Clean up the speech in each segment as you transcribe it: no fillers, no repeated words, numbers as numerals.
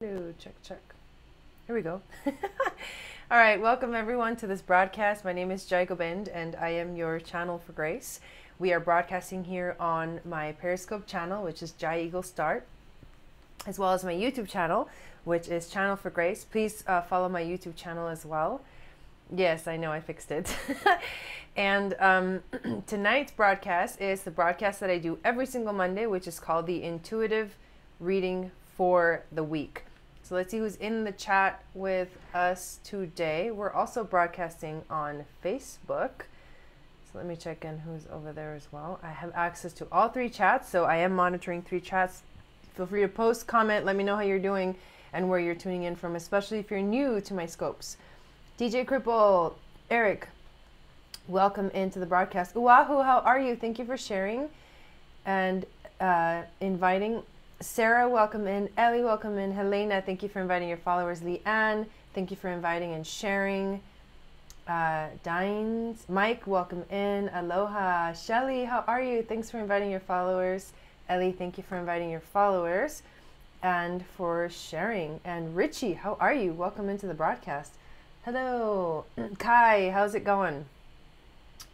No, check, check. Here we go. All right, welcome everyone to this broadcast. My name is Jai Gobind and I am your channel for grace. We are broadcasting here on my Periscope channel, which is Jai Eagle Start, as well as my YouTube channel, which is Channel for Grace. Please follow my YouTube channel as well. Yes, I know I fixed it. And tonight's broadcast is the broadcast that I do every single Monday, which is called the Intuitive Reading for the Week. So let's see who's in the chat with us today. We're also broadcasting on Facebook. So let me check in who's over there as well. I have access to all three chats, so I am monitoring three chats. Feel free to post, comment, let me know how you're doing and where you're tuning in from, especially if you're new to my scopes. DJ Cripple, Eric, welcome into the broadcast. Oahu, how are you? Thank you for sharing and inviting. Sarah, welcome in. Ellie, welcome in. Helena, thank you for inviting your followers. Leanne, thank you for inviting and sharing. Dines, Mike, welcome in. Aloha. Shelly, how are you? Thanks for inviting your followers. Ellie, thank you for inviting your followers and for sharing. And Richie, how are you? Welcome into the broadcast. Hello. Kai, how's it going?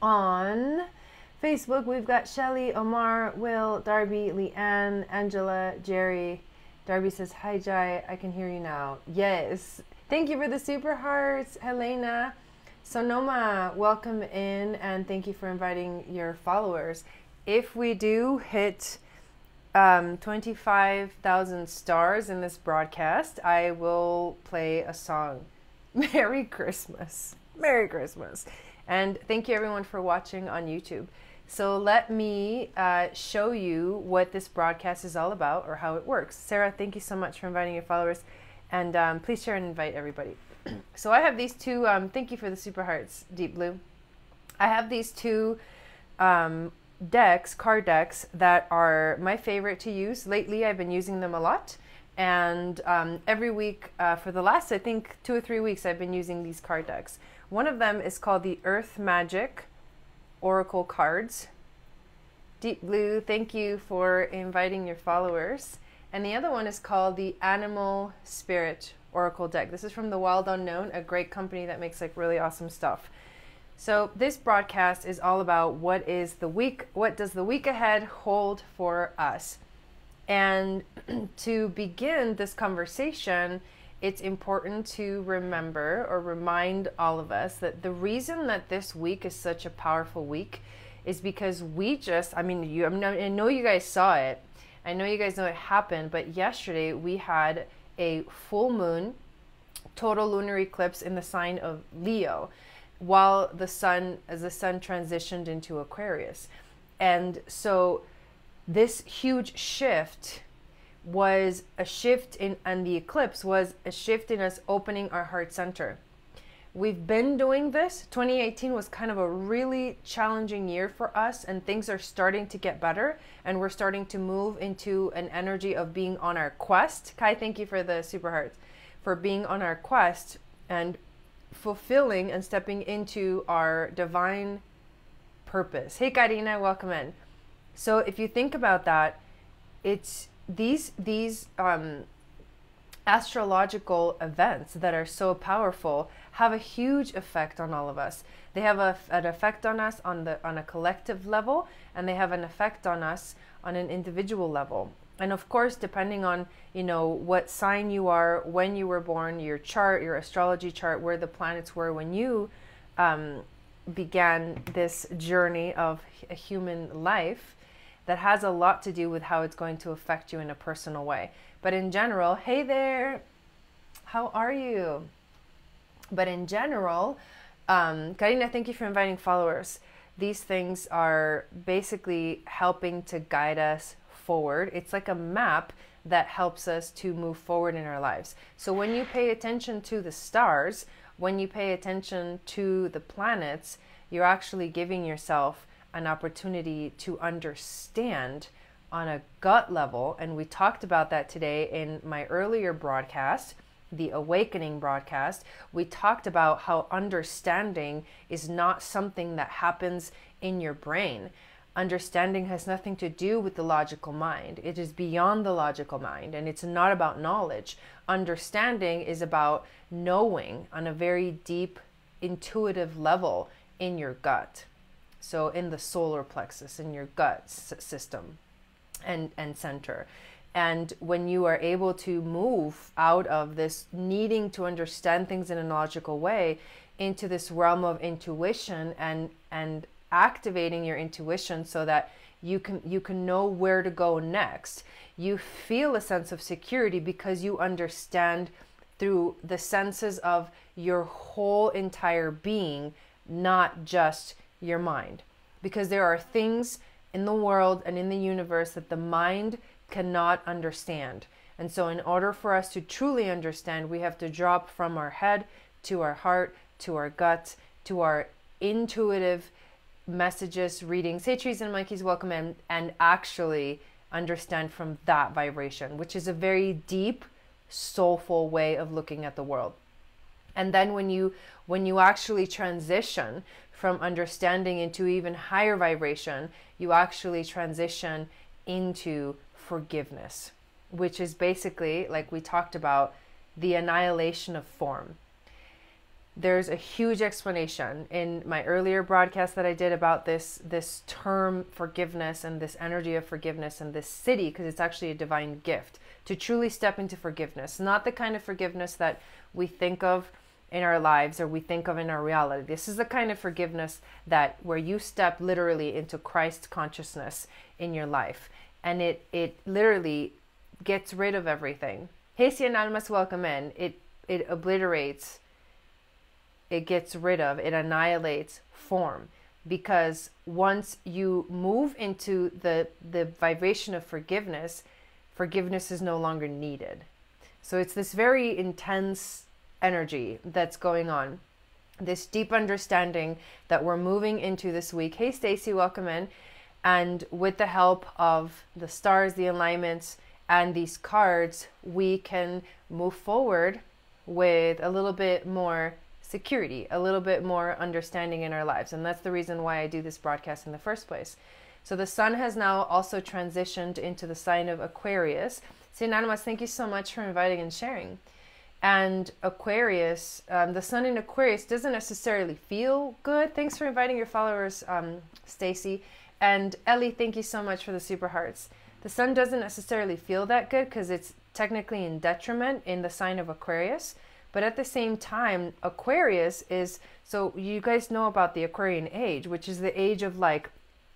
On Facebook, we've got Shelly, Omar, Will, Darby, Leanne, Angela, Jerry. Darby says, hi, Jai, I can hear you now. Yes. Thank you for the super hearts, Helena. Sonoma, welcome in, and thank you for inviting your followers. If we do hit 25,000 stars in this broadcast, I will play a song. Merry Christmas. Merry Christmas. And thank you everyone for watching on YouTube. So let me show you what this broadcast is all about or how it works. Sarah, thank you so much for inviting your followers. And please share and invite everybody. So I have these two, thank you for the super hearts, Deep Blue. I have these two decks, card decks, that are my favorite to use. Lately I've been using them a lot. And every week for the last, I think, 2 or 3 weeks, I've been using these card decks. One of them is called the Earth Magic Oracle Cards. Deep Blue, thank you for inviting your followers. And the other one is called the Animal Spirit Oracle Deck. This is from the Wild Unknown, a great company that makes like really awesome stuff. So this broadcast is all about what does the week ahead hold for us. And to begin this conversation, it's important to remember or remind all of us that the reason that this week is such a powerful week is because I know you guys saw it. I know you guys know it happened, but yesterday we had a full moon, total lunar eclipse in the sign of Leo, while the sun transitioned into Aquarius. And so this huge shift was a shift and the eclipse was a shift in us opening our heart center. We've been doing this. 2018 was kind of a really challenging year for us, and things are starting to get better, and we're starting to move into an energy of being on our quest. Kai, thank you for the super hearts, for being on our quest and fulfilling and stepping into our divine purpose. Hey Karina, welcome in. So if you think about that, it's these astrological events that are so powerful have a huge effect on all of us. They have an effect on us on a collective level, and they have an effect on us on an individual level. And of course, depending on, what sign you are, when you were born, your chart, your astrology chart, where the planets were when you began this journey of a human life, that has a lot to do with how it's going to affect you in a personal way. But in general, hey there, how are you? But in general, Karina, thank you for inviting followers. These things are basically helping to guide us forward. It's like a map that helps us to move forward in our lives. So when you pay attention to the stars, when you pay attention to the planets, you're actually giving yourself an opportunity to understand on a gut level. And we talked about that today in my earlier broadcast, the Awakening broadcast. We talked about how understanding is not something that happens in your brain. understanding has nothing to do with the logical mind. It is beyond the logical mind, and it's not about knowledge. Understanding is about knowing on a very deep, intuitive level in your gut. So in the solar plexus, in your gut system and center. And when you are able to move out of this needing to understand things in a logical way into this realm of intuition and activating your intuition so that you can know where to go next, you feel a sense of security because you understand through the senses of your whole entire being, not just your mind. Because there are things in the world and in the universe that the mind cannot understand. And so in order for us to truly understand, we have to drop from our head to our heart, to our gut, to our intuitive messages, readings. Hey, trees and monkeys, welcome in, and actually understand from that vibration, which is a very deep, soulful way of looking at the world. And then when you actually transition from understanding into even higher vibration, you actually transition into forgiveness, which is basically, like we talked about, the annihilation of form. There's a huge explanation in my earlier broadcast that I did about this term forgiveness and this energy of forgiveness and this city, because it's actually a divine gift to truly step into forgiveness, not the kind of forgiveness that we think of in our lives or we think of in our reality. This is the kind of forgiveness that where you step literally into Christ consciousness in your life. And it literally gets rid of everything. Hey, Cien Almas, welcome in. It obliterates, it gets rid of, it annihilates form. Because once you move into the vibration of forgiveness, forgiveness is no longer needed. So it's this very intense energy that's going on. This deep understanding that we're moving into this week. Hey, Stacy, welcome in. And with the help of the stars, the alignments, and these cards, we can move forward with a little bit more security, a little bit more understanding in our lives. And that's the reason why I do this broadcast in the first place. So the sun has now also transitioned into the sign of Aquarius. Sinanimas, thank you so much for inviting and sharing. And Aquarius, the sun in Aquarius doesn't necessarily feel good. Thanks for inviting your followers, Stacy. And Ellie, thank you so much for the super hearts. The sun doesn't necessarily feel that good because it's technically in detriment in the sign of Aquarius. But at the same time, Aquarius is, so you guys know about the Aquarian age, which is the age of like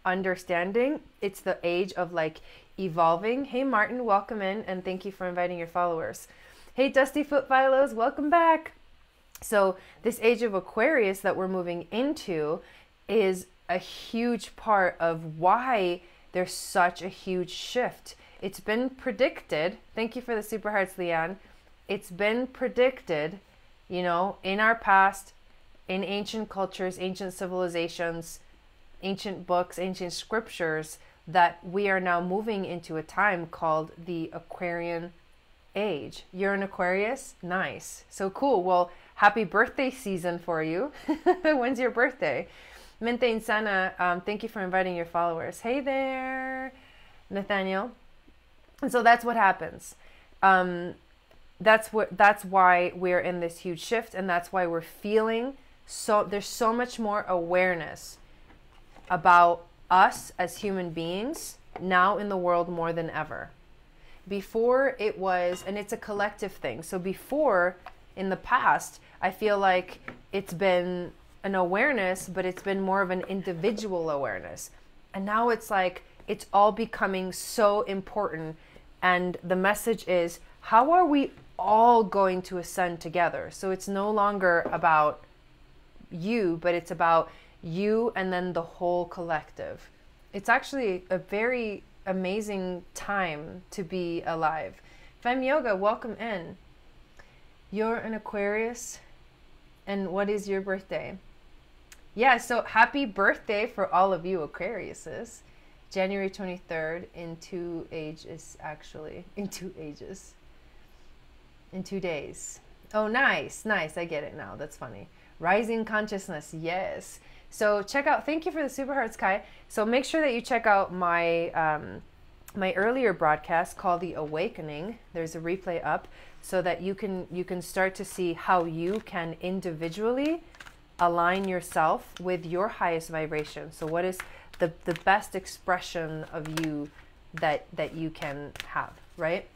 understanding. It's the age of like evolving. Hey, Martin, welcome in. And thank you for inviting your followers. Hey, Dusty Foot Philos, welcome back. So this age of Aquarius that we're moving into is a huge part of why there's such a huge shift. It's been predicted. Thank you for the super hearts, Leanne. It's been predicted, you know, in our past, in ancient cultures, ancient civilizations, ancient books, ancient scriptures, that we are now moving into a time called the Aquarian age. You're an Aquarius? Nice. So cool. Well, happy birthday season for you. When's your birthday? Mente Insana, thank you for inviting your followers. Hey there, Nathaniel. And so that's what happens. That's why we're in this huge shift, and that's why we're feeling so, there's so much more awareness about us as human beings now in the world more than ever. Before it was, and it's a collective thing. So before, in the past, I feel like it's been an awareness, but it's been more of an individual awareness. And now it's like, it's all becoming so important. And the message is, how are we all going to ascend together? So it's no longer about you, but it's about you and then the whole collective. It's actually a very amazing time to be alive. Fem Yoga, welcome in. You're an Aquarius. And what is your birthday? Yeah, so happy birthday for all of you Aquariuses. January 23rd in 2 ages, actually. In 2 ages. In 2 days. Oh, nice, nice. I get it now. That's funny. Rising consciousness, yes. So check out, thank you for the super hearts, Kai. So make sure that you check out my my earlier broadcast called The Awakening. There's a replay up so that you can start to see how you can individually align yourself with your highest vibration. So what is the best expression of you that you can have, right?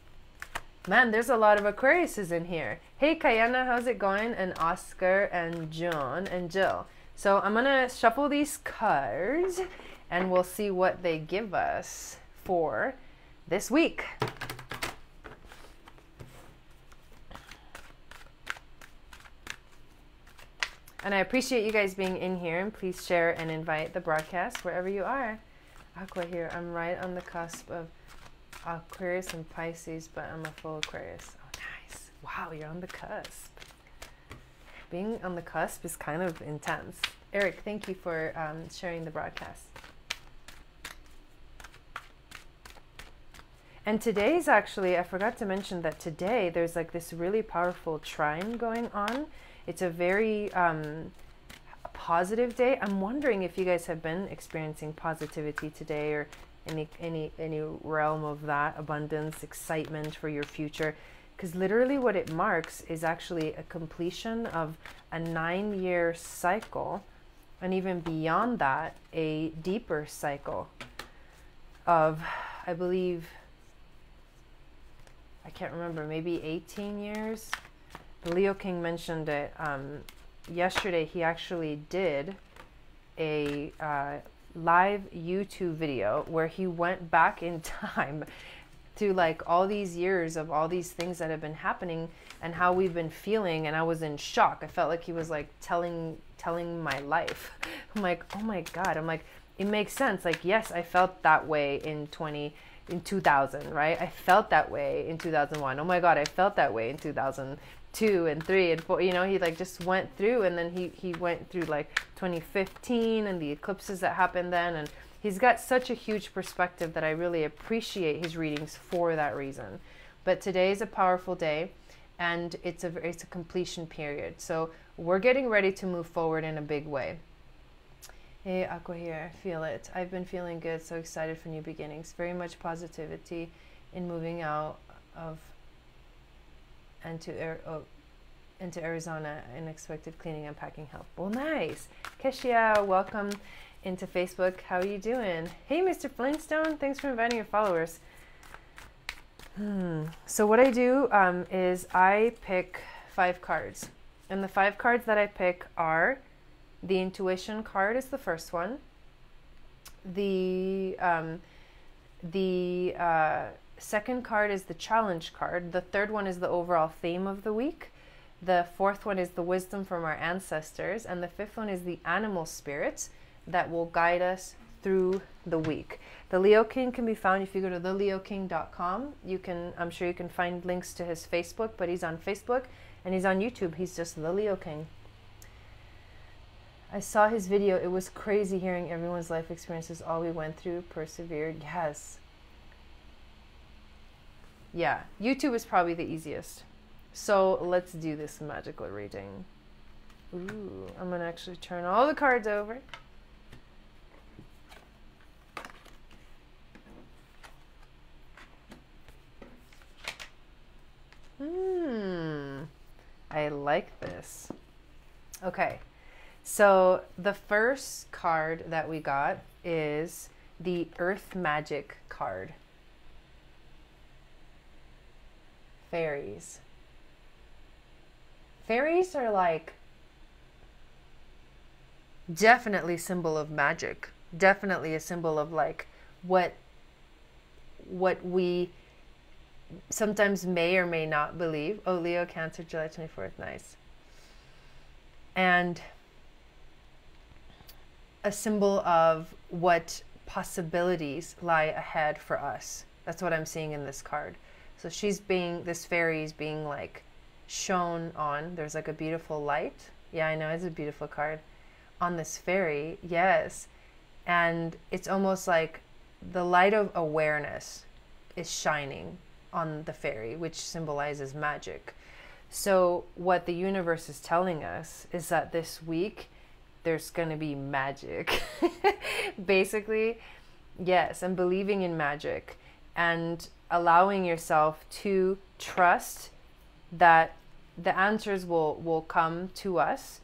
Man, there's a lot of Aquariuses in here. Hey, Kayana, how's it going? And Oscar and John and Jill. So I'm going to shuffle these cards and we'll see what they give us for this week. And I appreciate you guys being in here, and please share and invite the broadcast wherever you are. Aqua here, I'm right on the cusp of Aquarius and Pisces, but I'm a full Aquarius. Oh, nice. Wow, you're on the cusp. Being on the cusp is kind of intense. Eric, thank you for sharing the broadcast. And today's actually, I forgot to mention that today there's like this really powerful trine going on. It's a very positive day. I'm wondering if you guys have been experiencing positivity today, or any realm of that, abundance, excitement for your future. Because literally what it marks is actually a completion of a 9-year cycle, and even beyond that, a deeper cycle of, I believe, I can't remember, maybe 18 years. The Leo King mentioned it yesterday. He actually did a live YouTube video where he went back in time to like all these years of all these things that have been happening and how we've been feeling, and I was in shock. I felt like he was like telling my life. I'm like, oh my God. I'm like, it makes sense. Like, yes, I felt that way in 2000, right? I felt that way in 2001. Oh my God, I felt that way in 2002 and 3 and 4. You know, he like just went through, and then he went through like 2015 and the eclipses that happened then, and he's got such a huge perspective that I really appreciate his readings for that reason. But today is a powerful day, and it's a completion period. So we're getting ready to move forward in a big way. Hey, Aqua here, I feel it. I've been feeling good, so excited for new beginnings. Very much positivity in moving out of into Arizona, and expected cleaning and packing help. Well, nice. Keshia, welcome into Facebook. How are you doing? Hey, Mr. Flintstone, thanks for inviting your followers. So what I do is I pick 5 cards, and the 5 cards that I pick are: the intuition card is the first one. The second card is the challenge card. The third one is the overall theme of the week. The fourth one is the wisdom from our ancestors, and the fifth one is the animal spirits that will guide us through the week. The Leo King can be found if you go to theleoking.com. You can, I'm sure you can find links to his Facebook, but he's on Facebook and he's on YouTube. He's just the Leo King. I saw his video. It was crazy hearing everyone's life experiences, all we went through, persevered. Yes. Yeah, YouTube is probably the easiest. So let's do this magical reading. Ooh, I'm going to actually turn all the cards over. I like this. Okay, so the first card that we got is the Earth Magic card. Fairies. Fairies are like definitely symbol of magic. Definitely a symbol of like what we sometimes may or may not believe. Oh, Leo, Cancer, July 24th. Nice. And a symbol of what possibilities lie ahead for us. That's what I'm seeing in this card. So this fairy is being like shown on. There's like a beautiful light. Yeah, I know, it's a beautiful card. On this fairy, yes. And it's almost like the light of awareness is shining on the fairy, which symbolizes magic. So what the universe is telling us is that this week there's going to be magic. Basically, yes, and believing in magic and allowing yourself to trust that the answers will come to us.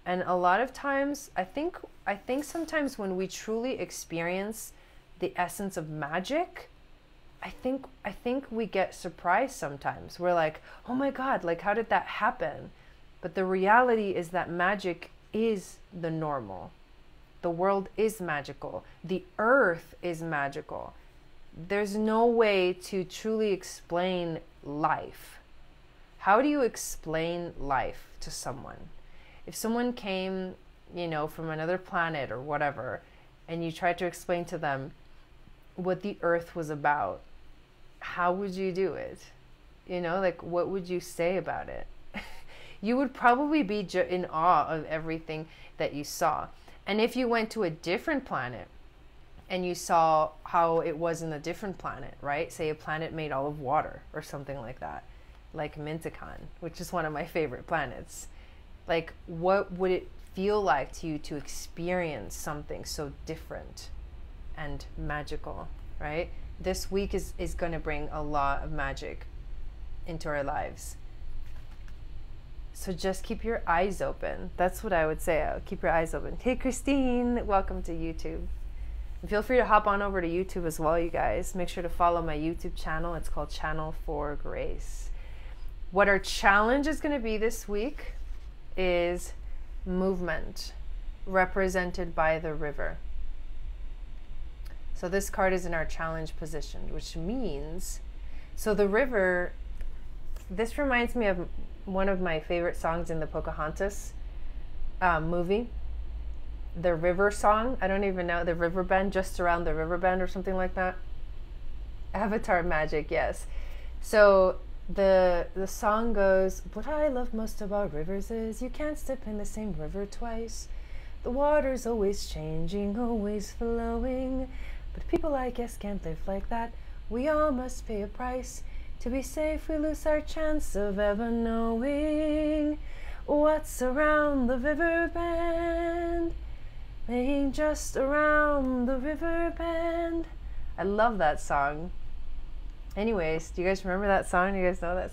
And a lot of times, I think sometimes when we truly experience the essence of magic, I think we get surprised sometimes. We're like, oh my God, like how did that happen? But the reality is that magic is the normal. The world is magical. The earth is magical. There's no way to truly explain life. How do you explain life to someone? If someone came, from another planet or whatever, and you tried to explain to them what the earth was about, how would you do it? Like what would you say about it? You would probably be in awe of everything that you saw. And if you went to a different planet and you saw how it was in a different planet, right? Say a planet made all of water or something like that, like Mintakan, which is one of my favorite planets. Like, what would it feel like to you to experience something so different and magical, right? This week is going to bring a lot of magic into our lives. So just keep your eyes open. That's what I would say. Keep your eyes open. Hey, Christine, welcome to YouTube. And feel free to hop on over to YouTube as well, you guys. Make sure to follow my YouTube channel. It's called Channel for Grace. What our challenge is going to be this week is movement, represented by the river. So this card is in our challenge position, which means, so the river, this reminds me of one of my favorite songs in the Pocahontas movie, the river song. I don't even know, the river bend, just around the river bend or something like that. Avatar magic, yes. So the song goes, what I love most about rivers is you can't step in the same river twice. The water's always changing, always flowing. But people, I guess, can't live like that. We all must pay a price. To be safe, we lose our chance of ever knowing what's around the river bend. Laying just around the river bend. I love that song. Anyways, do you guys remember that song? Do you guys know that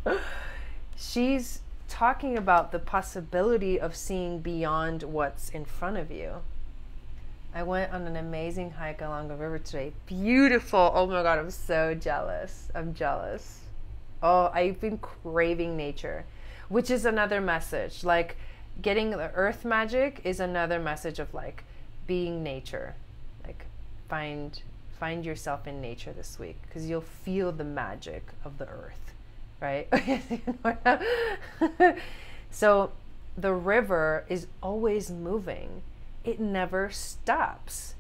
song? She's talking about the possibility of seeing beyond what's in front of you. I went on an amazing hike along the river today. Beautiful. Oh my God, I'm so jealous. I'm jealous. Oh, I've been craving nature, which is another message. Like getting the earth magic is another message of like being nature. Like find yourself in nature this week because you'll feel the magic of the earth, right? So the river is always moving. It never stops.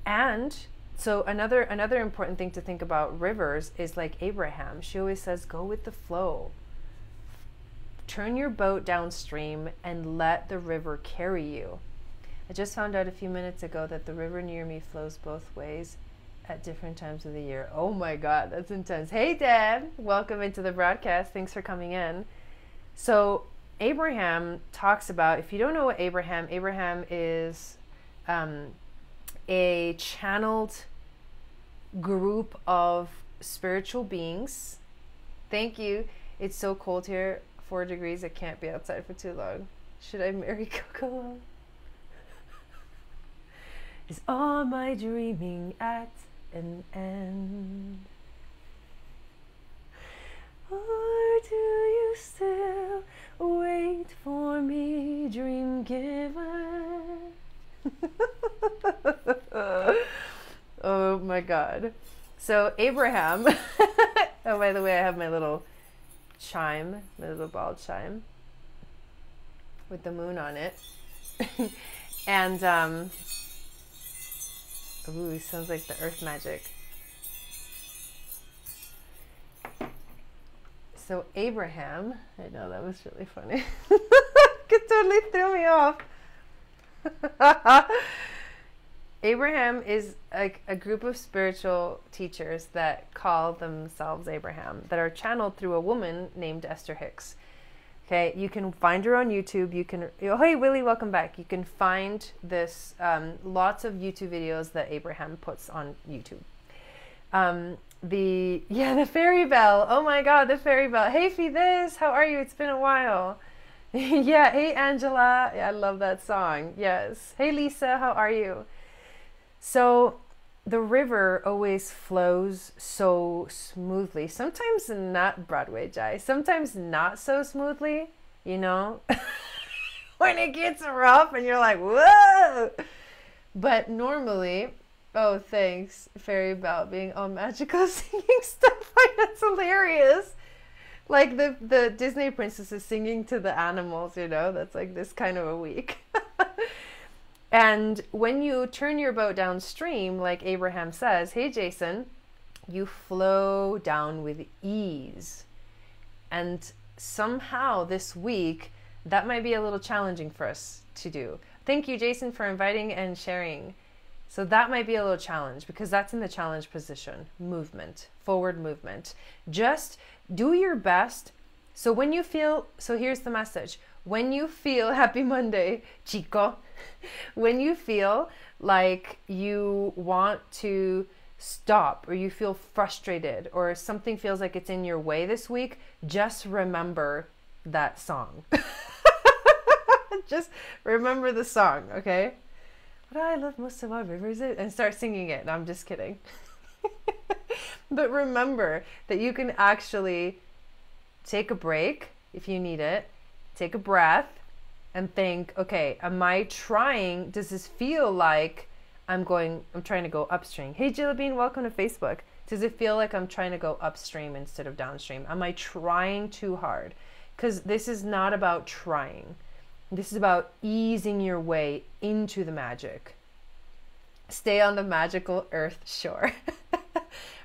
And so another important thing to think about rivers is like Abraham. She always says, go with the flow. Turn your boat downstream and let the river carry you. I just found out a few minutes ago that the river near me flows both ways at different times of the year. Oh my God, that's intense. Hey Deb, welcome into the broadcast. Thanks for coming in. So Abraham talks about, if you don't know what Abraham is a channeled group of spiritual beings. Thank you. It's so cold here, 4 degrees. I can't be outside for too long. Should I marry Coco? Is all my dreaming at an end? Or do you still wait for me, dream giver? Oh my God. So Abraham, oh, by the way, I have my little chime, my little ball chime with the moon on it. And, ooh, it sounds like the earth magic. So Abraham, I know that was really funny. It totally threw me off. Abraham is a group of spiritual teachers that call themselves Abraham, that are channeled through a woman named Esther Hicks. Okay, you can find her on YouTube. You can, oh, hey Willie, welcome back. You can find this, lots of YouTube videos that Abraham puts on YouTube. The fairy bell. Oh my God, the fairy bell. Hey Fidesz, how are you? It's been a while. Yeah, hey Angela. Yeah, I love that song. Yes. Hey Lisa, how are you? So the river always flows so smoothly. Sometimes not, Broadway Jai. Sometimes not so smoothly, you know? When it gets rough and you're like, whoa! But normally, oh, thanks, Fairy Bell, being all magical singing stuff. That's hilarious. Like the Disney princesses singing to the animals, you know? That's like this kind of a week. And when you turn your boat downstream, like Abraham says, hey, Jason, you flow down with ease. And somehow this week, that might be a little challenging for us to do. Thank you, Jason, for inviting and sharing. So that might be a little challenge because that's in the challenge position, movement, forward movement. Just do your best. So when you feel, so here's the message. When you feel, happy Monday, Chico. When you feel like you want to stop or you feel frustrated or something feels like it's in your way this week, just remember that song. Just remember the song, okay? What I love most about rivers is, and start singing it. No, I'm just kidding. But remember that you can actually take a break if you need it, take a breath, and think, okay, am I trying, does this feel like I'm trying to go upstream? Hey, Jillabine, welcome to Facebook. Does it feel like I'm trying to go upstream instead of downstream? Am I trying too hard? Because this is not about trying. This is about easing your way into the magic. Stay on the magical earth shore,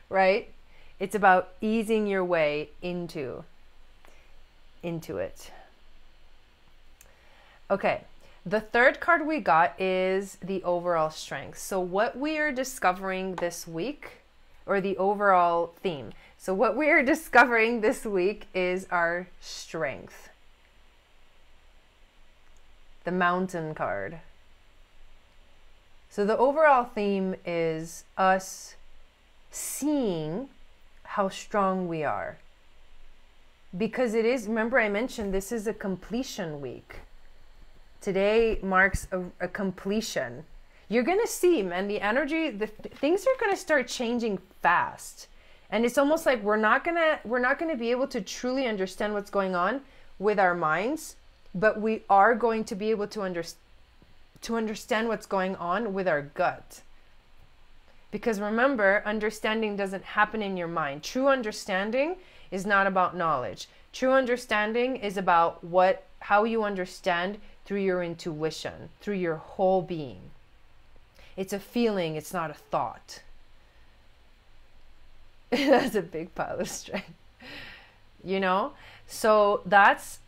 right? It's about easing your way into it. Okay, the third card we got is the overall strength. So what we are discovering this week, or the overall theme. So what we are discovering this week is our strength. The mountain card. So the overall theme is us seeing how strong we are. Because it is, remember I mentioned this is a completion week. Today marks a completion. You're going to see, man, the energy, things are going to start changing fast. And it's almost like we're not going to be able to truly understand what's going on with our minds, but we are going to be able to understand what's going on with our gut. Because remember, understanding doesn't happen in your mind. True understanding is not about knowledge. True understanding is about how you understand through your intuition, through your whole being. It's a feeling, it's not a thought. That's a big pile of strength. You know? So that's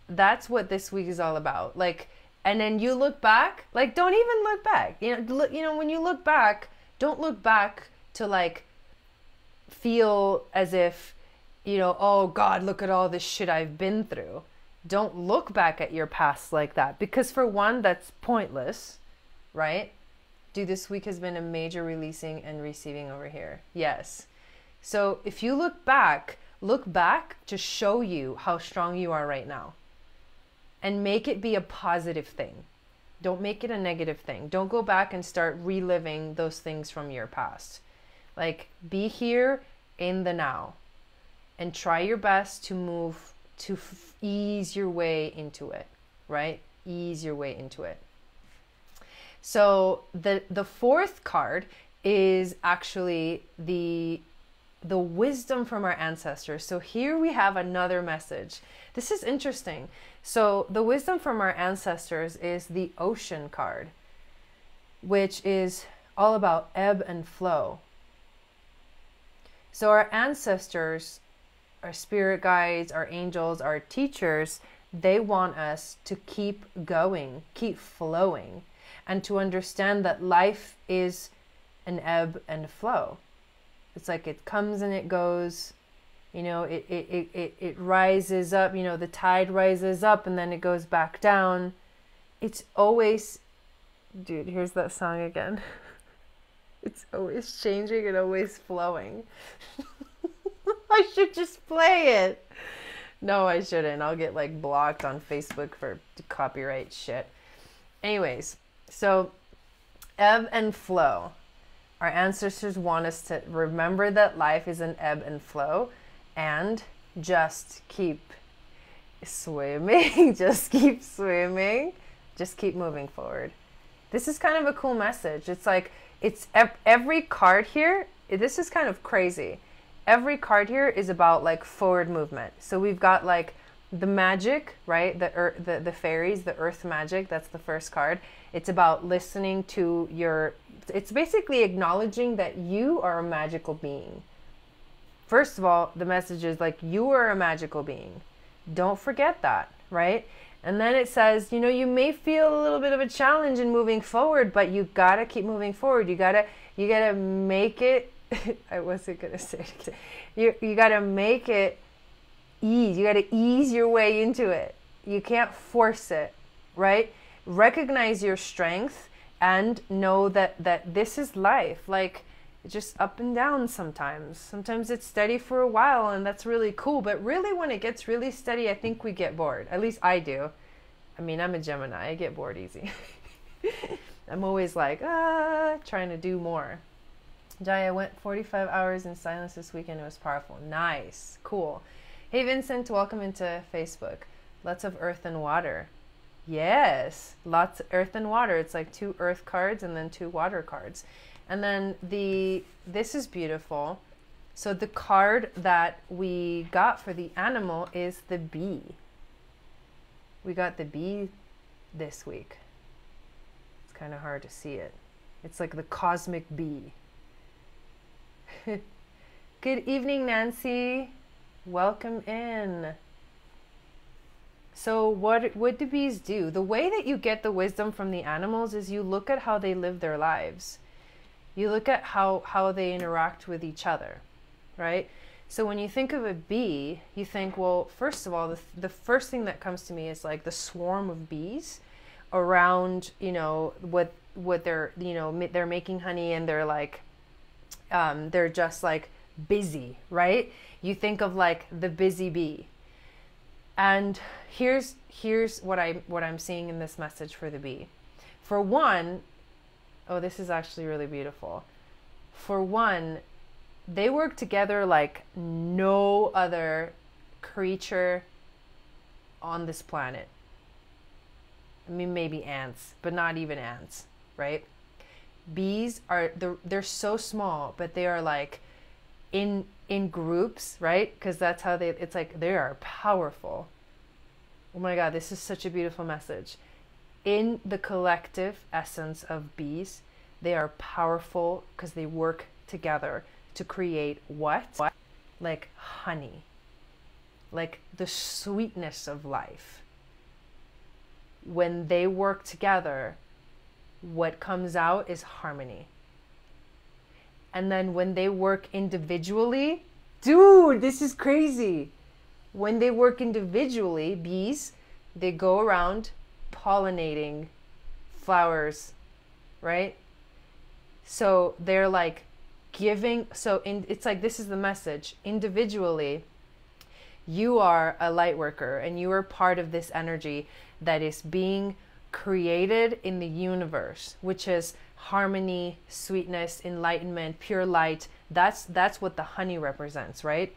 what this week is all about. Like, and then you look back, like, don't even look back. You know, when you look back, don't look back to like feel as if, you know, oh God, look at all this shit I've been through. Don't look back at your past like that, because for one, that's pointless, right? Dude, this week has been a major releasing and receiving over here. Yes. So if you look back to show you how strong you are right now, and make it be a positive thing. Don't make it a negative thing. Don't go back and start reliving those things from your past. Like, be here in the now and try your best to move to ease your way into it, right? Ease your way into it. So the fourth card is actually the wisdom from our ancestors. So here we have another message. This is interesting. So the wisdom from our ancestors is the ocean card, which is all about ebb and flow. So our ancestors, our spirit guides, our angels, our teachers, they want us to keep going, keep flowing, and to understand that life is an ebb and flow. It's like it comes and it goes. You know, it rises up, you know, the tide rises up and then it goes back down. It's always, dude, here's that song again. It's always changing and always flowing. I should just play it. No, I shouldn't. I'll get like blocked on Facebook for copyright shit. Anyways, so ebb and flow. Our ancestors want us to remember that life is an ebb and flow and just keep swimming. Just keep swimming. Just keep moving forward. This is kind of a cool message. It's like, it's every card here. This is kind of crazy. Every card here is about like forward movement. So we've got like the magic, right? The fairies, the earth magic. That's the first card. It's about listening to your, it's basically acknowledging that you are a magical being. First of all, the message is like, you are a magical being. Don't forget that, right? And then it says, you know, you may feel a little bit of a challenge in moving forward, but you gotta keep moving forward. You gotta make it. I wasn't gonna say it. You gotta make it ease. You gotta ease your way into it. You can't force it, right? Recognize your strength and know that this is life. Like, just up and down sometimes. Sometimes it's steady for a while and that's really cool. But really when it gets really steady, I think we get bored. At least I do. I mean, I'm a Gemini. I get bored easy. I'm always like, trying to do more. Jai, I went 45 hours in silence this weekend. It was powerful. Nice. Cool. Hey, Vincent, welcome into Facebook. Lots of earth and water. Yes. Lots of earth and water. It's like 2 earth cards and then 2 water cards. And then this is beautiful. So the card that we got for the animal is the bee. We got the bee this week. It's kind of hard to see it. It's like the cosmic bee. Good evening, Nancy. Welcome in. So what do bees do? The way that you get the wisdom from the animals is you look at how they live their lives. You look at how they interact with each other, right? So when you think of a bee, you think, well, first of all, the first thing that comes to me is like the swarm of bees around, you know, what they're, you know, they're making honey and they're like, they're just like busy, right? You think of like the busy bee. And here's what I'm seeing in this message for the bee. For one, oh, this is actually really beautiful. For one, they work together like no other creature on this planet. I mean, maybe ants, but not even ants, right? Bees are, they're so small, but they are like in groups, right? Because that's how it's like they are powerful. Oh my God, this is such a beautiful message. In the collective essence of bees, they are powerful because they work together to create what? Like honey, like the sweetness of life. When they work together, what comes out is harmony. And then when they work individually, dude, this is crazy. When they work individually, bees, they go around pollinating flowers, right? So they're like giving, it's like, this is the message. Individually, you are a light worker and you are part of this energy that is being created in the universe, which is harmony, sweetness, enlightenment, pure light. That's what the honey represents, right?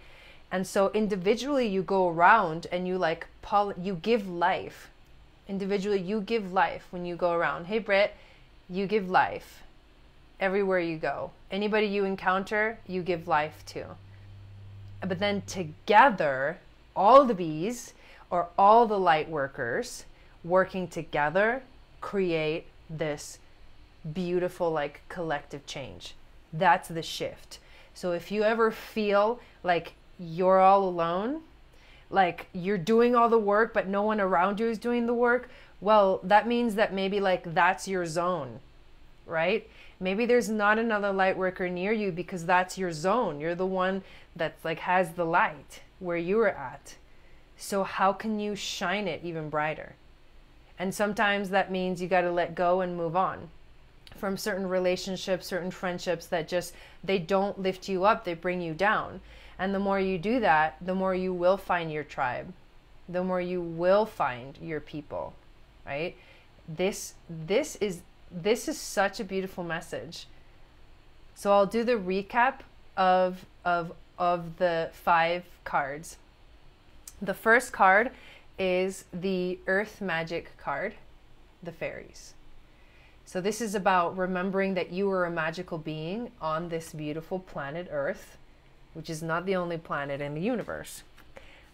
And so individually you go around and you like you give life. Individually you give life when you go around. Hey Britt, you give life everywhere you go. Anybody you encounter, you give life to. But then together, all the bees or all the light workers working together create this beautiful like collective change. That's the shift. So if you ever feel like you're all alone, like you're doing all the work but no one around you is doing the work, well, that means that maybe like that's your zone, right? Maybe there's not another light worker near you because that's your zone. You're the one that's like has the light where you're at. So how can you shine it even brighter? And sometimes that means you got to let go and move on from certain relationships, certain friendships that just, they don't lift you up, they bring you down. And the more you do that, the more you will find your tribe, the more you will find your people, right? This is such a beautiful message. So I'll do the recap of the 5 cards. The first card is the Earth Magic card, the fairies. So this is about remembering that you are a magical being on this beautiful planet Earth, which is not the only planet in the universe.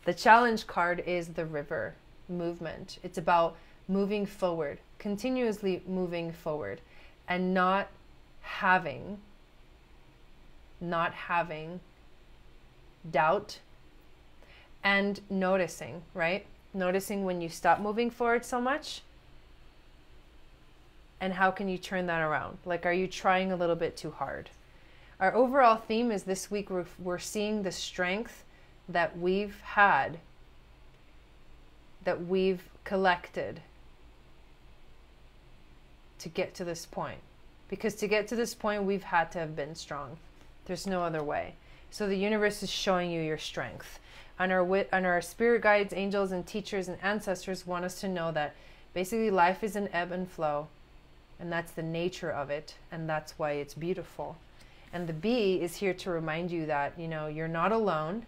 The challenge card is the river movement. It's about moving forward, continuously moving forward, and not having doubt, and noticing, right? Noticing when you stop moving forward so much, and how can you turn that around? Like, are you trying a little bit too hard? Our overall theme is this week we're seeing the strength that we've had, that we've collected to get to this point. Because to get to this point, we've had to have been strong. There's no other way. So the universe is showing you your strength. And our spirit guides, angels, and teachers and ancestors want us to know that basically life is an ebb and flow. And that's the nature of it. And that's why it's beautiful. And the bee is here to remind you that, you know, you're not alone.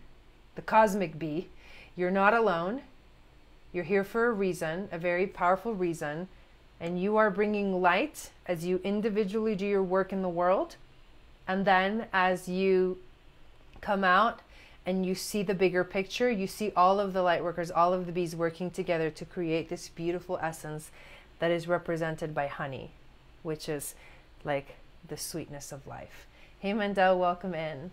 The cosmic bee, you're not alone. You're here for a reason, a very powerful reason. And you are bringing light as you individually do your work in the world. And then as you come out and you see the bigger picture, you see all of the light workers, all of the bees working together to create this beautiful essence that is represented by honey, which is like the sweetness of life. Hey Mandel, welcome in.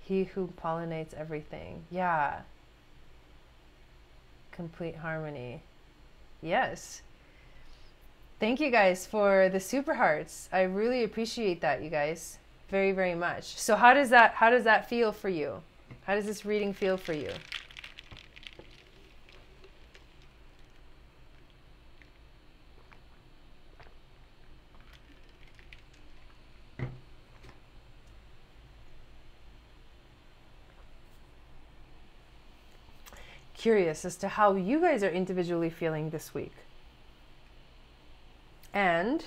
He who pollinates everything. Yeah. Complete harmony. Yes. Thank you guys for the super hearts. I really appreciate that, you guys. Very, very much. So how does that feel for you? How does this reading feel for you? Curious as to how you guys are individually feeling this week. And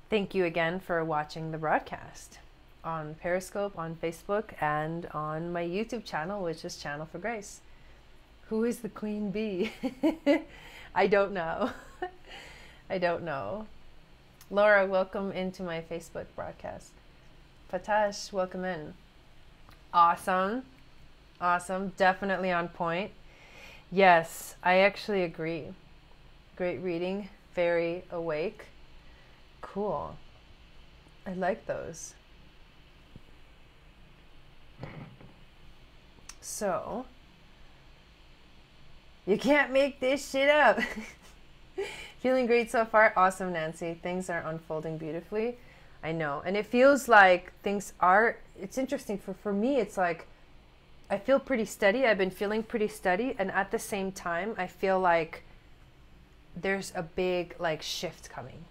thank you again for watching the broadcast on Periscope, on Facebook, and on my YouTube channel, which is Channel for Grace. Who is the queen bee? I don't know. I don't know. Laura, welcome into my Facebook broadcast. Fatash, welcome in. Awesome. Awesome. Definitely on point. Yes, I actually agree. Great reading. Very awake. Cool. I like those. So, you can't make this shit up. Feeling great so far. Awesome, Nancy. Things are unfolding beautifully. I know. And it feels like things are, it's interesting. For me, it's like, I feel pretty steady. I've been feeling pretty steady. And at the same time, I feel like there's a big like shift coming,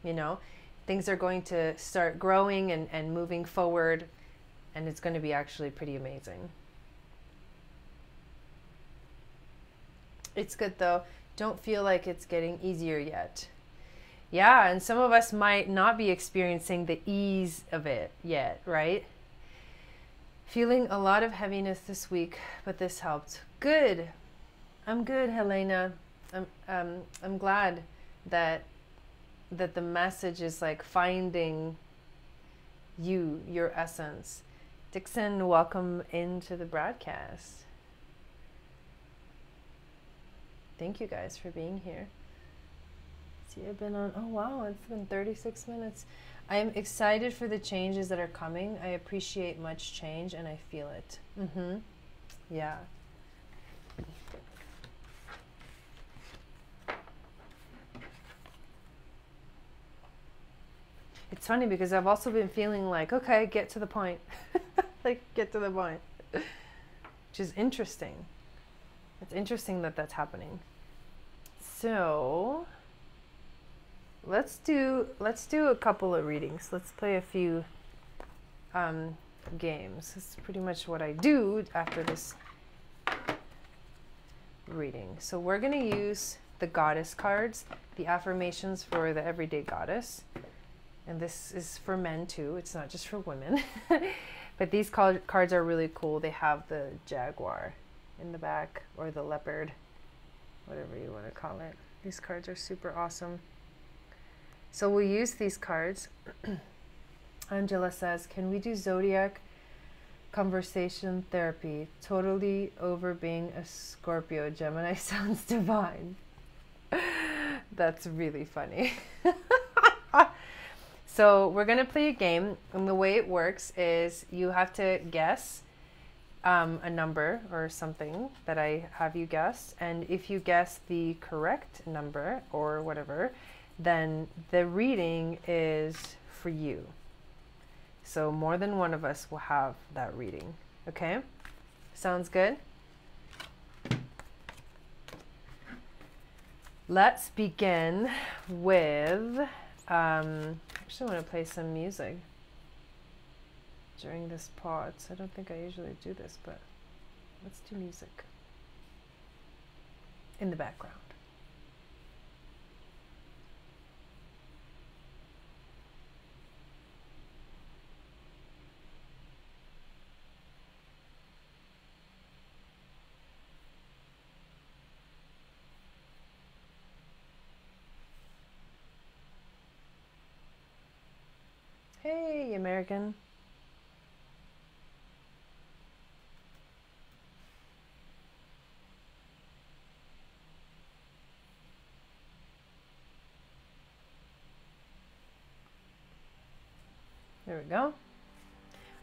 you know? Things are going to start growing and moving forward. And it's going to be actually pretty amazing. It's good though. Don't feel like it's getting easier yet. Yeah, and some of us might not be experiencing the ease of it yet, right? Feeling a lot of heaviness this week, but this helped. Good. I'm good, Helena. I'm glad that the message is like finding you, your essence. Dixon, welcome into the broadcast. Thank you guys for being here. See, I've been on, oh wow, it's been 36 minutes. I'm excited for the changes that are coming. I appreciate much change and I feel it. Yeah. It's funny because I've also been feeling like, okay, get to the point. Like, get to the point. Which is interesting. It's interesting that that's happening. So let's do a couple of readings. Let's play a few games. That's pretty much what I do after this reading. So we're going to use the goddess cards, the affirmations for the everyday goddess. And this is for men too. It's not just for women. But these cards are really cool. They have the jaguar in the back, or the leopard, whatever you want to call it. These cards are super awesome. So we'll use these cards. Angela says, can we do zodiac conversation therapy? Totally over being a Scorpio. Gemini sounds divine. That's really funny. So we're going to play a game, and the way it works is you have to guess a number or something that I have you guess, and if you guess the correct number or whatever, then the reading is for you. So more than one of us will have that reading. Okay? Sounds good? Let's begin with, actually want to play some music during this pod. So I don't think I usually do this, but let's do music in the background. Hey, American. There we go.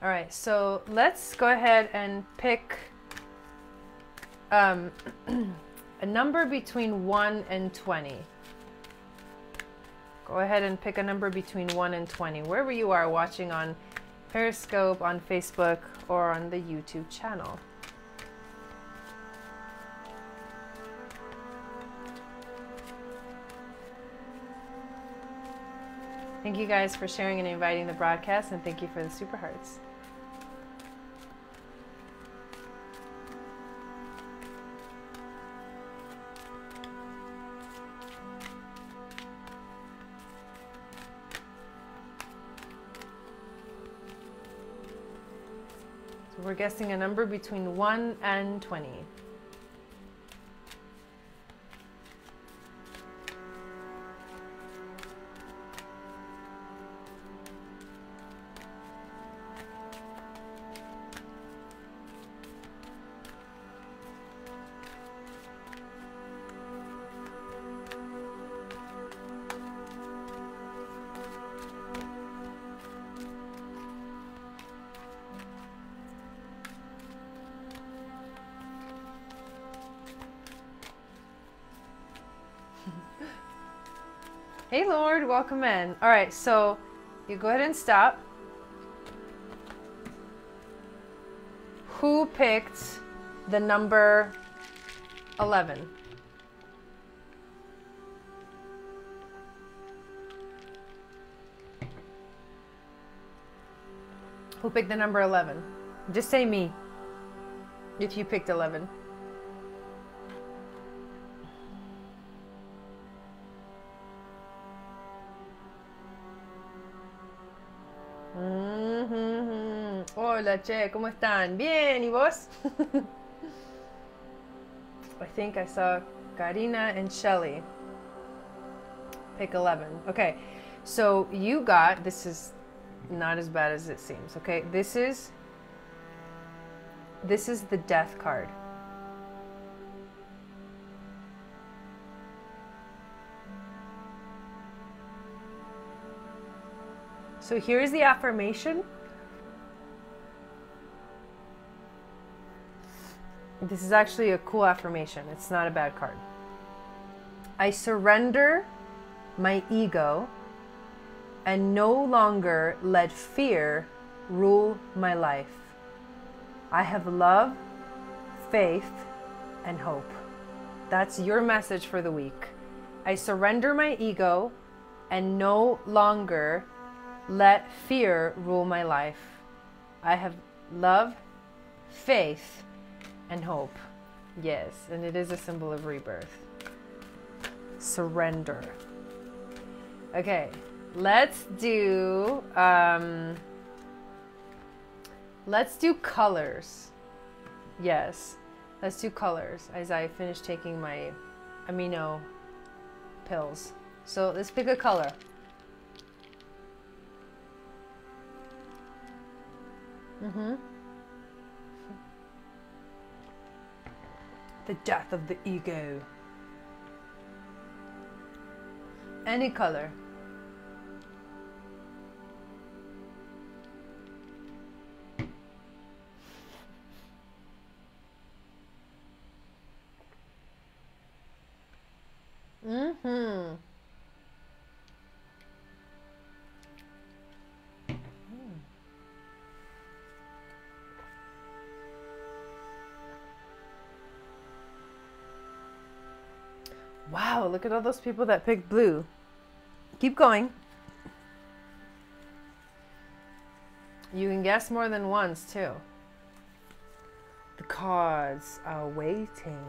All right, so let's go ahead and pick a number between 1 and 20. Go ahead and pick a number between 1 and 20, wherever you are watching on Periscope, on Facebook, or on the YouTube channel. Thank you guys for sharing and inviting the broadcast, and thank you for the super hearts. So we're guessing a number between 1 and 20. Hey Lord, welcome in. All right, so you go ahead and stop. Who picked the number 11? Who picked the number 11? Just say me if you picked 11. Hola, che, ¿cómo están? Bien, ¿y vos? I think I saw Karina and Shelly pick 11. Okay, so you got, this is not as bad as it seems, okay? This is the death card. So here's the affirmation. This is actually a cool affirmation. It's not a bad card. I surrender my ego and no longer let fear rule my life. I have love, faith, and hope. That's your message for the week. I surrender my ego and no longer let fear rule my life. I have love, faith, and hope. Yes, and it is a symbol of rebirth. Surrender. Okay, let's do colors. Yes, let's do colors as I finish taking my amino pills. So let's pick a color. The death of the ego. Any color. Wow, look at all those people that picked blue. Keep going. You can guess more than once, too. The cards are waiting.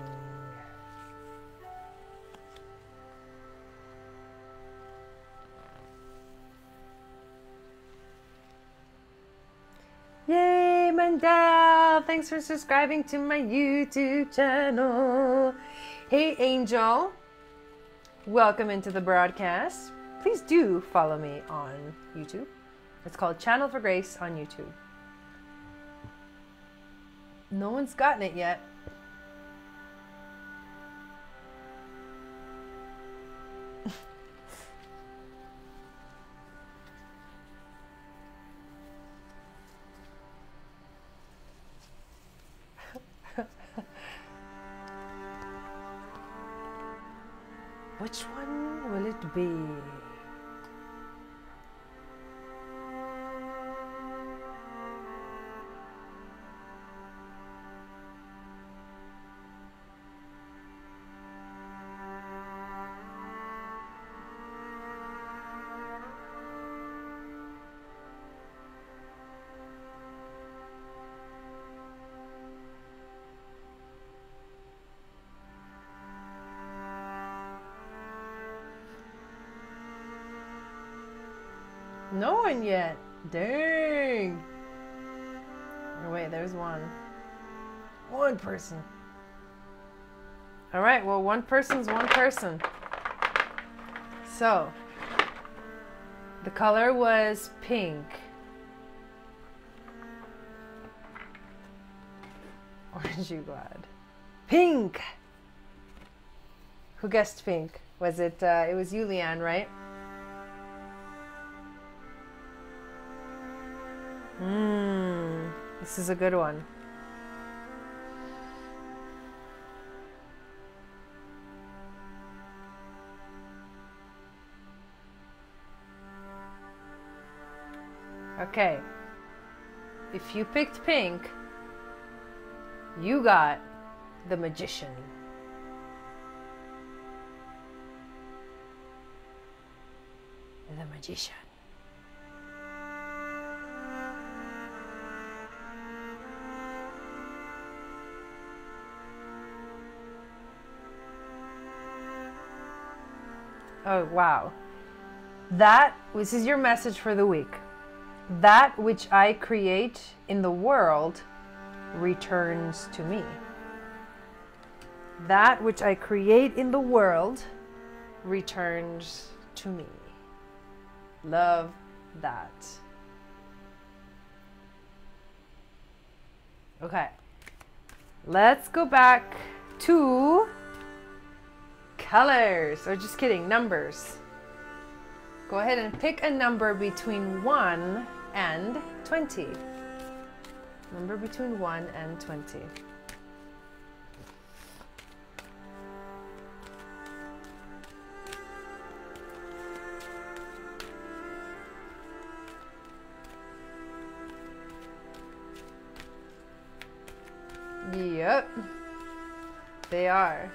Yay, Mandel! Thanks for subscribing to my YouTube channel. Hey, Angel. Welcome into the broadcast. Please do follow me on YouTube. It's called Channel for Grace on YouTube. No one's gotten it yet. Which one will it be? No one yet. Dang. Oh, wait, there's one. One person. All right, well, one person's one person. So, the color was pink. Aren't you glad? Pink! Who guessed pink? Was it, it was you, Leanne, right? This is a good one. Okay. If you picked pink, you got the Magician. The Magician. Oh, wow. This is your message for the week. That which I create in the world returns to me. That which I create in the world returns to me. Love that. Okay. Let's go back to colors, or just kidding, numbers. Go ahead and pick a number between 1 and 20. Number between 1 and 20. Yep. They are.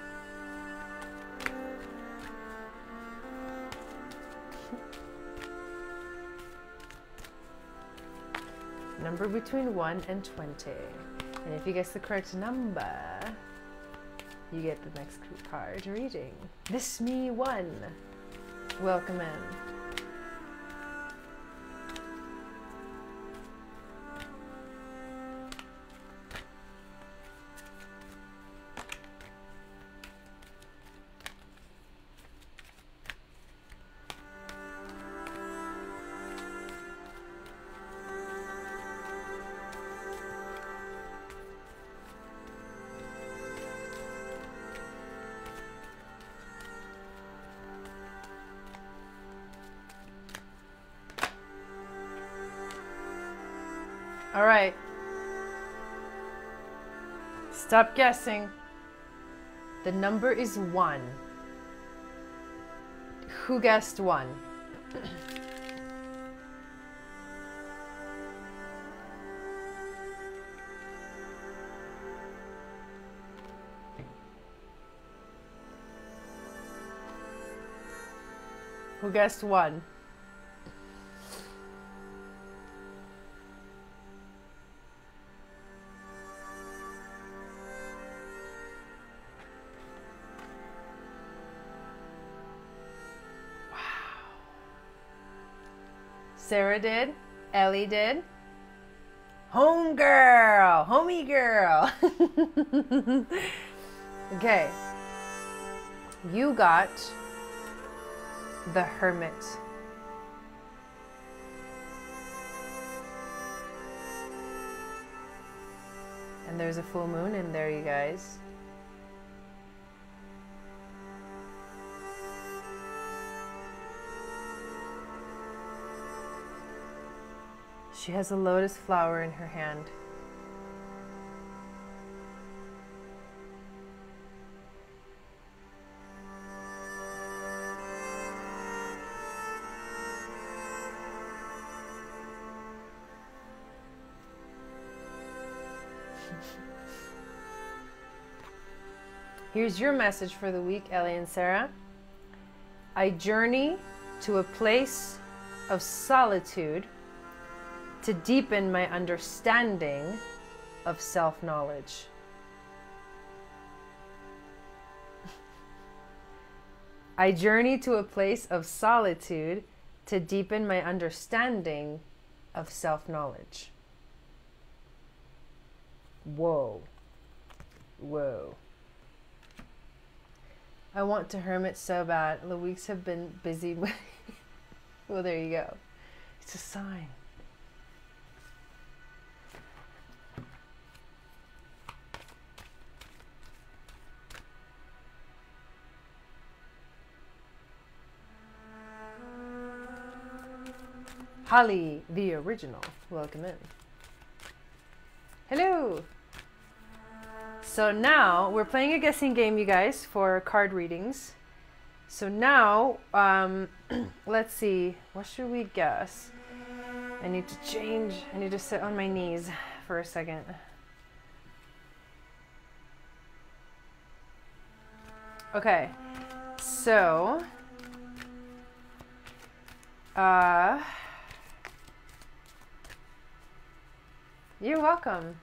Number between 1 and 20. And if you guess the correct number, you get the next card reading. This me one. Welcome in. All right. Stop guessing. The number is 1. Who guessed 1? Who guessed 1? Sarah did. Ellie did. Home girl. Homie girl. Okay. You got the Hermit. And there's a full moon in there, you guys. She has a lotus flower in her hand. Here's your message for the week, Ellie and Sarah. I journey to a place of solitude to deepen my understanding of self-knowledge. I journey to a place of solitude to deepen my understanding of self-knowledge. Whoa. Whoa. I want to hermit so bad. The weeks have been busy. Well, there you go. It's a sign. Holly, the original. Welcome in. Hello. So now we're playing a guessing game, you guys, for card readings. So now, let's see. What should we guess? I need to change. I need to sit on my knees for a second. Okay. So, you're welcome.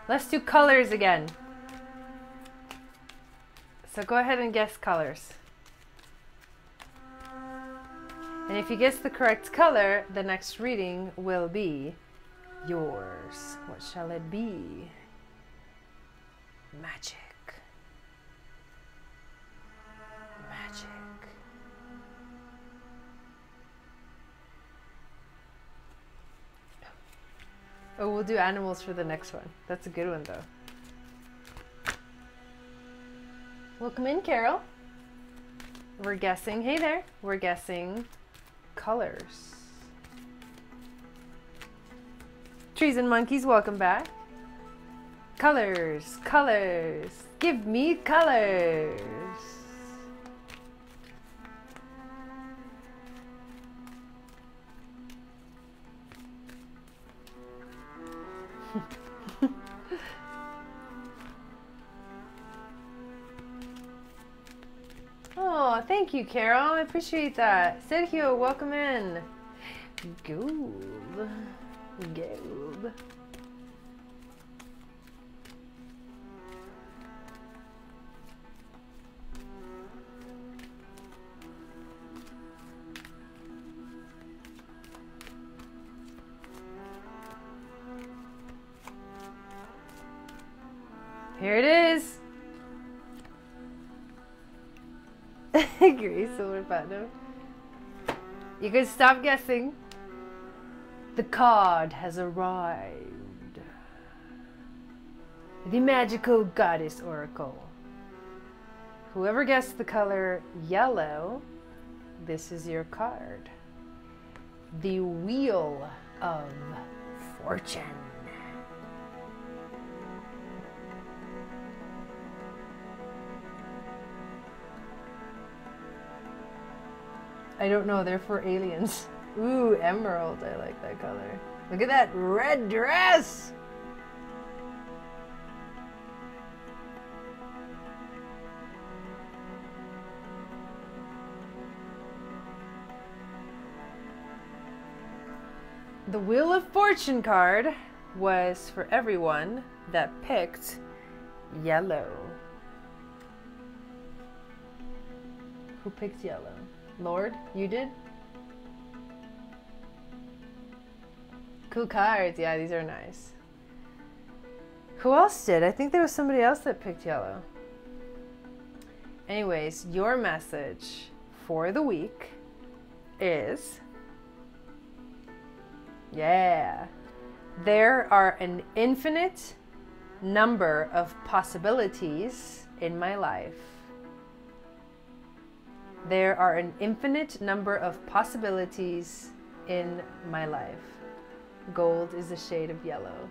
Let's do colors again. So go ahead and guess colors. And if you guess the correct color, the next reading will be yours. What shall it be? Magic. Magic. Oh, we'll do animals for the next one. That's a good one, though. Welcome in, Carol. We're guessing, hey there, we're guessing colors. Trees and monkeys, welcome back. Colors, colors, give me colors. Oh, thank you, Carol. I appreciate that. Sergio, welcome in. Goob. Goob. Here it is. Gray silver platinum. You can stop guessing. The card has arrived. The magical goddess oracle. Whoever guessed the color yellow, this is your card. The Wheel of Fortune. I don't know, they're for aliens. Ooh, emerald, I like that color. Look at that red dress! The Wheel of Fortune card was for everyone that picked yellow. Who picked yellow? Lord, you did? Cool cards. Yeah, these are nice. Who else did? I think there was somebody else that picked yellow. Anyways, your message for the week is... yeah. There are an infinite number of possibilities in my life. There are an infinite number of possibilities in my life. Gold is a shade of yellow.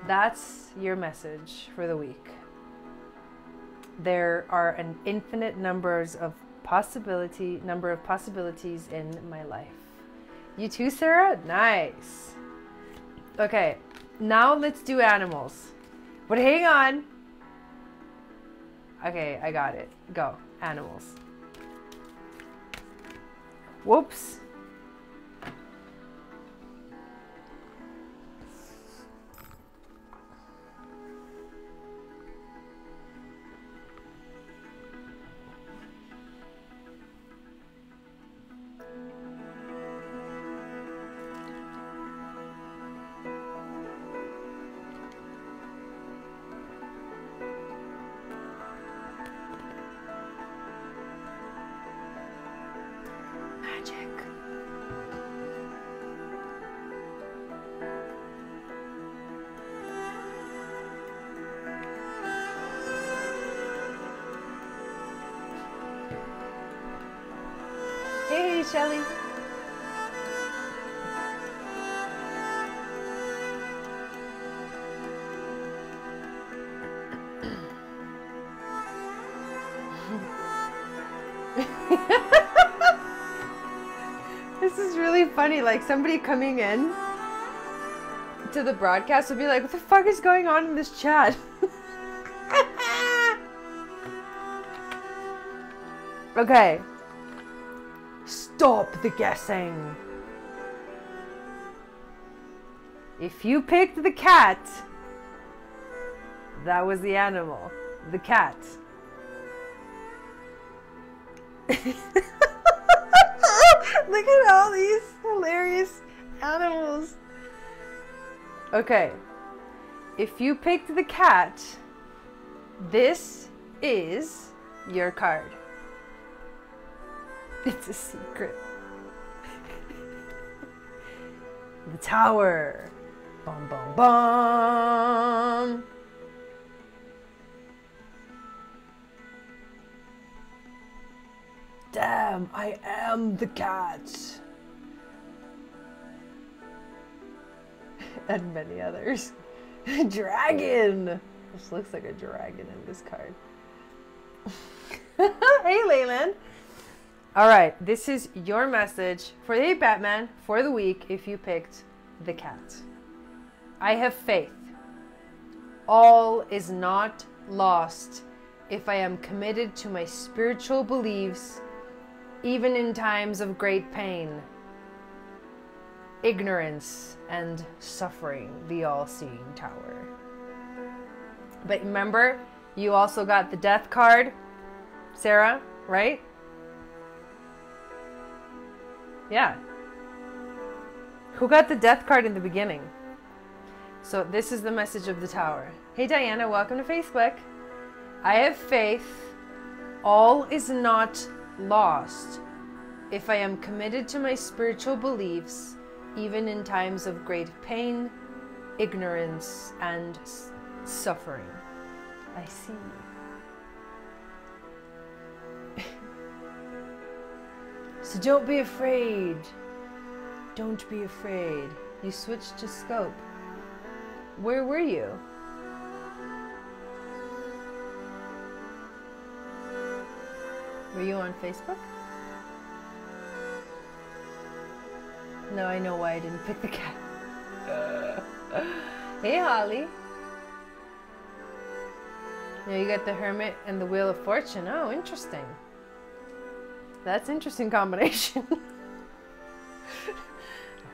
That's your message for the week. There are an infinite number of possibilities in my life. You too, Sarah? Nice. Okay, now let's do animals. But hang on. Okay, I got it. Go. Animals. Whoops. Hey, Shelly. This is really funny. Like, somebody coming in to the broadcast would be like, what the fuck is going on in this chat? Okay. Stop the guessing. If you picked the cat, that was the animal. The cat. Look at all these hilarious animals. Okay. If you picked the cat, this is your card. It's a secret. The Tower. Bum, bum, bum. Damn, I am the cat. And many others. Dragon. This looks like a dragon in this card. Hey, Leyland. All right, this is your message for the Batman for the week if you picked the cat. I have faith. All is not lost if I am committed to my spiritual beliefs, even in times of great pain, ignorance, and suffering, the all-seeing tower. But remember, you also got the death card, Sarah, right? Yeah. Who got the death card in the beginning? So this is the message of the tower. Hey Diana, welcome to Facebook. I have faith. All is not lost if I am committed to my spiritual beliefs, even in times of great pain, ignorance, and suffering. I see. So don't be afraid. Don't be afraid. You switched to scope. Where were you? Were you on Facebook? No, I know why I didn't pick the cat. Hey, Holly. Yeah, you got the Hermit and the Wheel of Fortune. Oh, interesting. That's an interesting combination.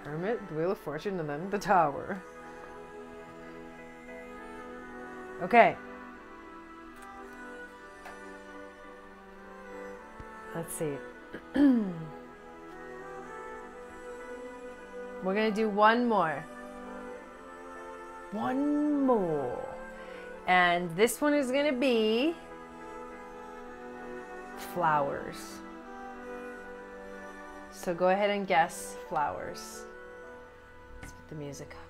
The Hermit, the Wheel of Fortune, and then the Tower. Okay. Let's see. We're going to do one more. One more. And this one is going to be flowers. So go ahead and guess flowers. Let's put the music up.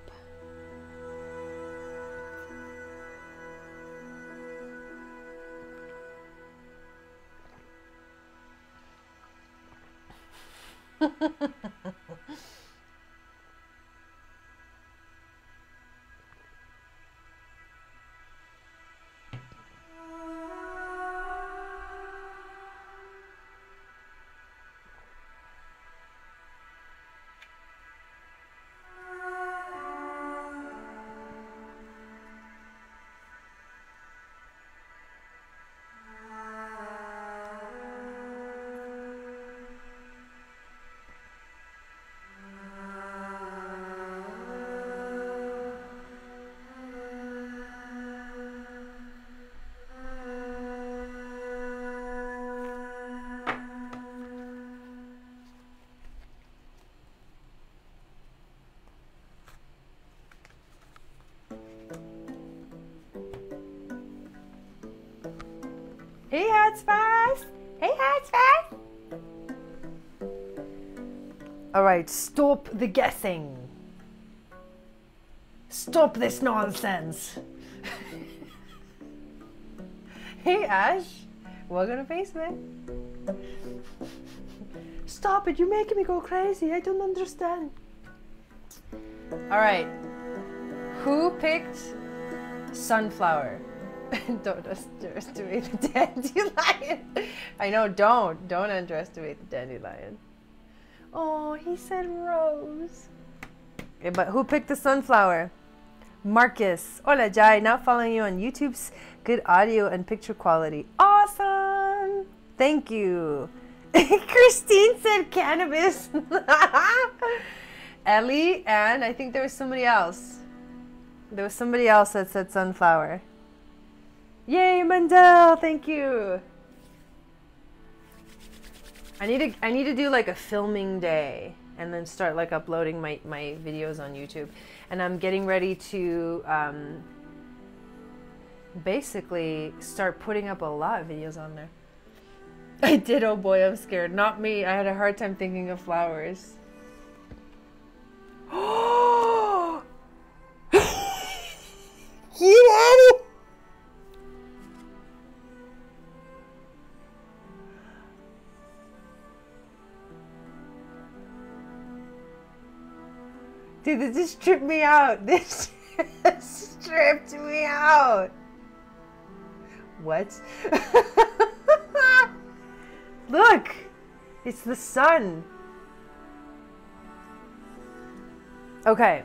Hey, Hotspot! Hey, Hotspot! All right, stop the guessing. Stop this nonsense. Hey, Ash. Welcome to Facebook. Stop it, you're making me go crazy. I don't understand. All right. Who picked sunflower? Don't underestimate the dandelion. I know, don't underestimate the dandelion. Oh, he said rose. Okay, but who picked the sunflower? Marcus. Hola, Jai. Now following you on YouTube's good audio and picture quality. Awesome. Thank you. Christine said cannabis. Ellie, and I think there was somebody else. There was somebody else that said sunflower. Yay, Mandel, thank you. I need to do like a filming day and then start like uploading my videos on YouTube. And I'm getting ready to basically start putting up a lot of videos on there. I did, oh boy, I'm scared. Not me, I had a hard time thinking of flowers. Oh! Yeah! Dude, this just tripped me out. This just tripped me out. What? Look! It's the sun. Okay.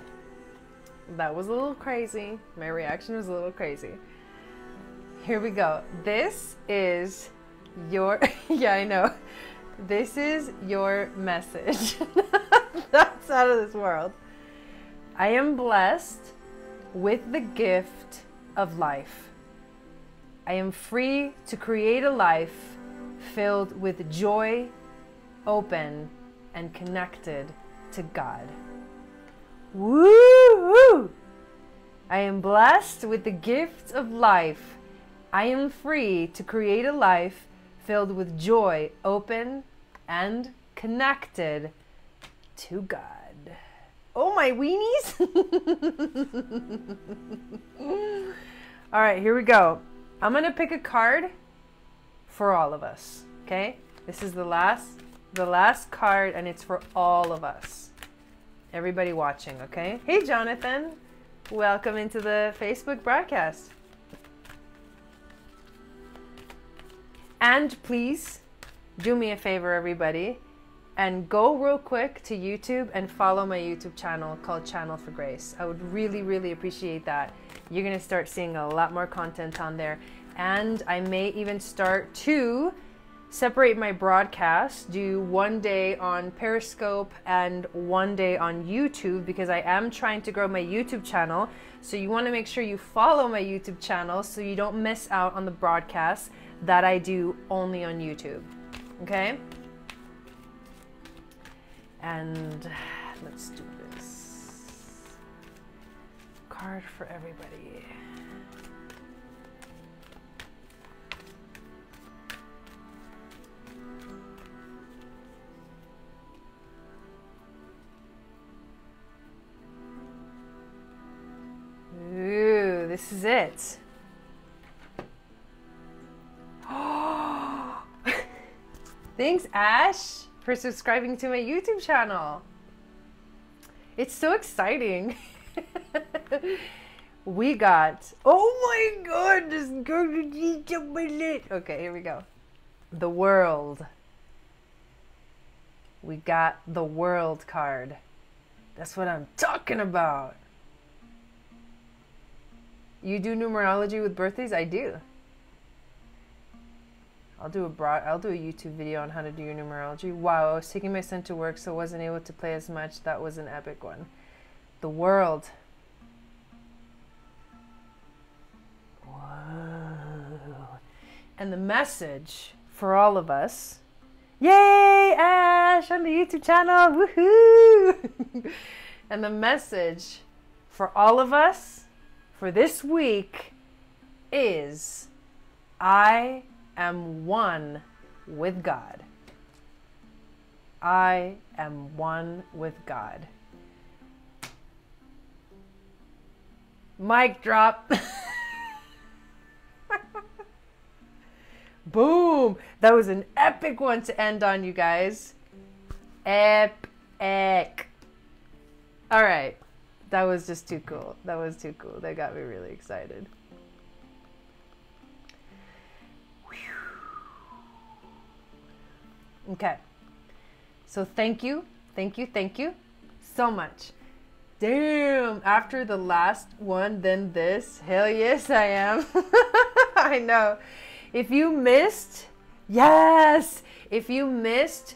That was a little crazy. My reaction was a little crazy. Here we go. This is your, yeah, I know. This is your message. That's out of this world. I am blessed with the gift of life. I am free to create a life filled with joy, open, and connected to God. Woo! I am blessed with the gift of life. I am free to create a life filled with joy, open, and connected to God. Oh, my weenies. All right, here we go. I'm going to pick a card for all of us, okay? This is the last card, and it's for all of us. Everybody watching, okay? Hey, Jonathan. Welcome into the Facebook broadcast. And please do me a favor, everybody, and go real quick to YouTube and follow my YouTube channel called Channel for Grace. I would really, really appreciate that. You're going to start seeing a lot more content on there. And I may even start to separate my broadcasts, do one day on Periscope and one day on YouTube, because I am trying to grow my YouTube channel. So you want to make sure you follow my YouTube channel so you don't miss out on the broadcasts that I do only on YouTube. Okay? And let's do this. Card for everybody. Ooh, this is it. Thanks, Ash, for subscribing to my YouTube channel. It's so exciting. We got, oh my God, this girl needs a minute. Okay, here we go. The world. We got the world card. That's what I'm talking about. You do numerology with birthdays? I do. I'll do a YouTube video on how to do your numerology. Wow, I was taking my son to work, so wasn't able to play as much. That was an epic one. The world. Whoa. And the message for all of us. Yay, Ash, on the YouTube channel. Woohoo! And the message for all of us for this week is, I am one with God. I am one with God. Mic drop. Boom. That was an epic one to end on, you guys. Epic. All right. That was just too cool. That was too cool. That got me really excited. Okay, so thank you so much. Damn, after the last one, then this. Hell yes, I am. I know. If you missed, yes, if you missed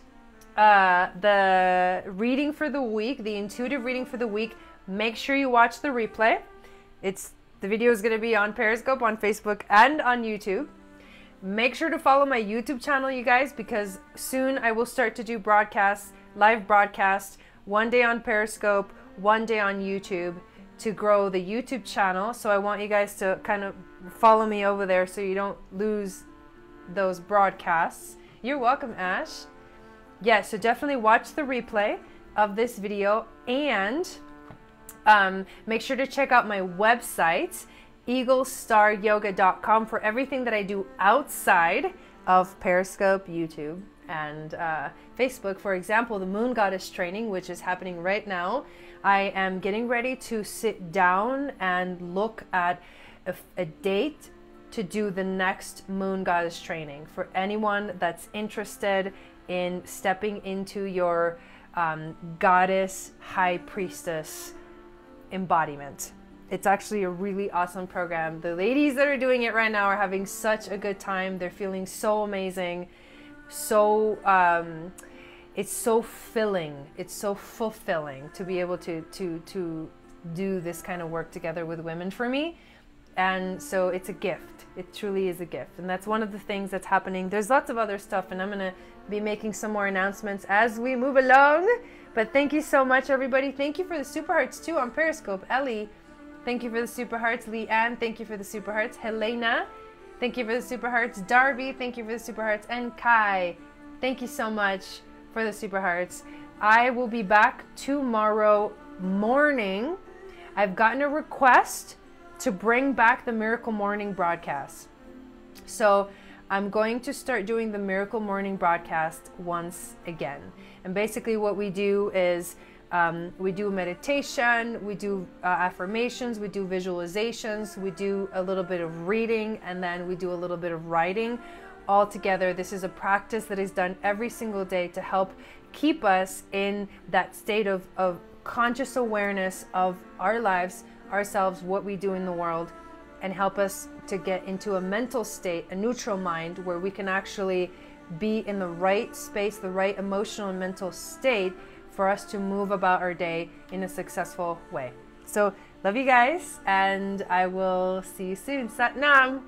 the reading for the week, the intuitive reading for the week, make sure you watch the replay. The video is going to be on Periscope, on Facebook, and on YouTube. Make sure to follow my YouTube channel, you guys, because soon I will start to do broadcasts, live broadcasts, one day on Periscope, one day on YouTube, to grow the YouTube channel. So I want you guys to kind of follow me over there so you don't lose those broadcasts. You're welcome, Ash. Yeah, so definitely watch the replay of this video, and make sure to check out my website, eaglestaryoga.com, for everything that I do outside of Periscope, YouTube, and Facebook. For example, the Moon Goddess training, which is happening right now. I am getting ready to sit down and look at a date to do the next Moon Goddess training for anyone that's interested in stepping into your Goddess High Priestess embodiment. It's actually a really awesome program. The ladies that are doing it right now are having such a good time. They're feeling so amazing. So it's so filling. It's so fulfilling to be able to do this kind of work together with women for me. And so it's a gift. It truly is a gift. And that's one of the things that's happening. There's lots of other stuff, and I'm going to be making some more announcements as we move along. But thank you so much, everybody. Thank you for the super hearts too on Periscope. Ellie, thank you for the super hearts. Leanne, thank you for the super hearts. Helena, thank you for the super hearts. Darby, thank you for the super hearts. And Kai, thank you so much for the super hearts. I will be back tomorrow morning. I've gotten a request to bring back the Miracle Morning broadcast. So I'm going to start doing the Miracle Morning broadcast once again. And basically what we do is we do meditation, we do affirmations, we do visualizations, we do a little bit of reading, and then we do a little bit of writing all together. This is a practice that is done every single day to help keep us in that state of conscious awareness of our lives, ourselves, what we do in the world, and help us to get into a mental state, a neutral mind, where we can actually be in the right space, the right emotional and mental state for us to move about our day in a successful way. So love you guys, and I will see you soon. Sat Nam.